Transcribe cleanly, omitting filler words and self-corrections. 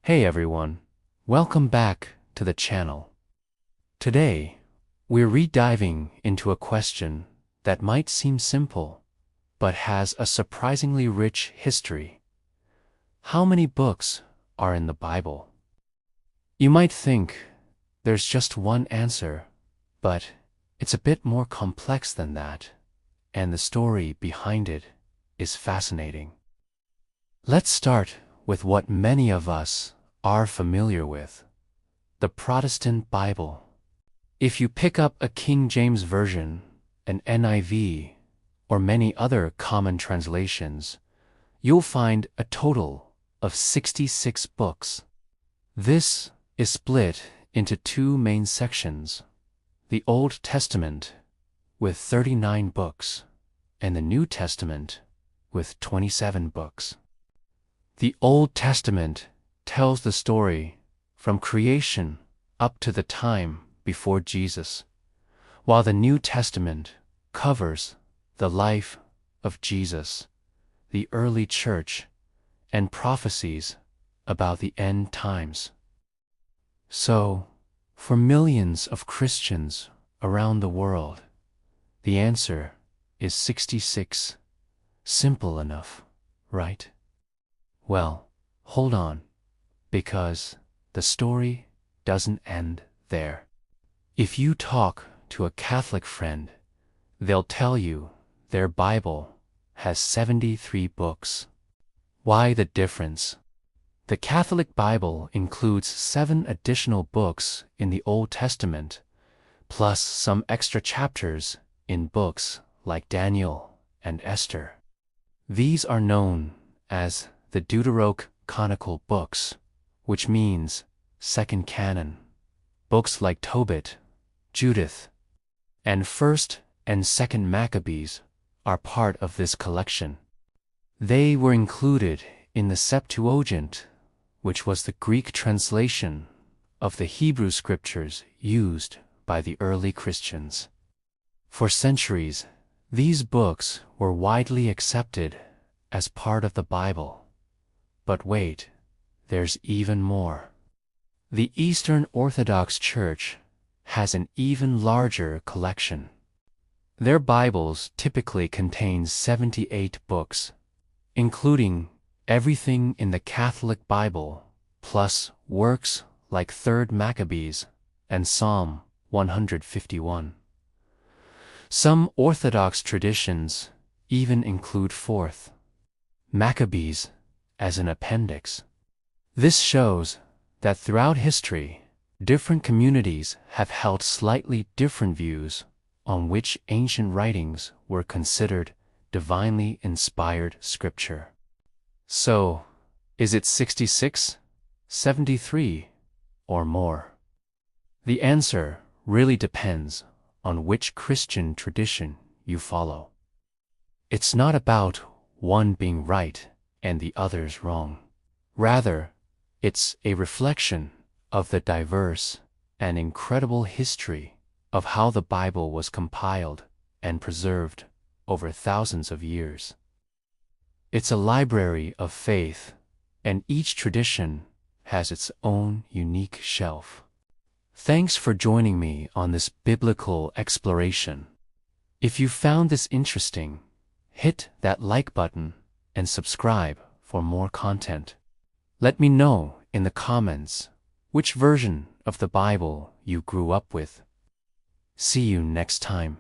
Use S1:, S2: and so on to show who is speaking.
S1: Hey everyone, welcome back to the channel. Today, we're re-diving into a question that might seem simple, but has a surprisingly rich history. How many books are in the Bible? You might think there's just one answer, but it's a bit more complex than that, and the story behind it is fascinating. Let's start with what many of us are familiar with, the Protestant Bible. If you pick up a King James Version, an NIV, or many other common translations, you'll find a total of 66 books. This is split into two main sections, the Old Testament with 39 books, and the New Testament with 27 books. The Old Testament tells the story from creation up to the time before Jesus, while the New Testament covers the life of Jesus, the early church, and prophecies about the end times. So, for millions of Christians around the world, the answer is 66. Simple enough, right? Well, hold on, because the story doesn't end there. If you talk to a Catholic friend, they'll tell you their Bible has 73 books. Why the difference? The Catholic Bible includes 7 additional books in the Old Testament, plus some extra chapters in books like Daniel and Esther. These are known as the Deuterocanonical books, which means second canon. Books like Tobit, Judith, and 1st and 2nd Maccabees are part of this collection. They were included in the Septuagint, which was the Greek translation of the Hebrew scriptures used by the early Christians. For centuries, these books were widely accepted as part of the Bible. But wait, there's even more. The Eastern Orthodox Church has an even larger collection. Their Bibles typically contain 78 books, including everything in the Catholic Bible, plus works like 3rd Maccabees and Psalm 151. Some Orthodox traditions even include 4th Maccabees as an appendix. This shows that throughout history, different communities have held slightly different views on which ancient writings were considered divinely inspired scripture. So, is it 66, 73, or more? The answer really depends on which Christian tradition you follow. It's not about one being right and the others wrong. Rather, it's a reflection of the diverse and incredible history of how the Bible was compiled and preserved over thousands of years. It's a library of faith, and each tradition has its own unique shelf. Thanks for joining me on this biblical exploration. If you found this interesting, hit that like button and subscribe for more content. Let me know in the comments which version of the Bible you grew up with. See you next time.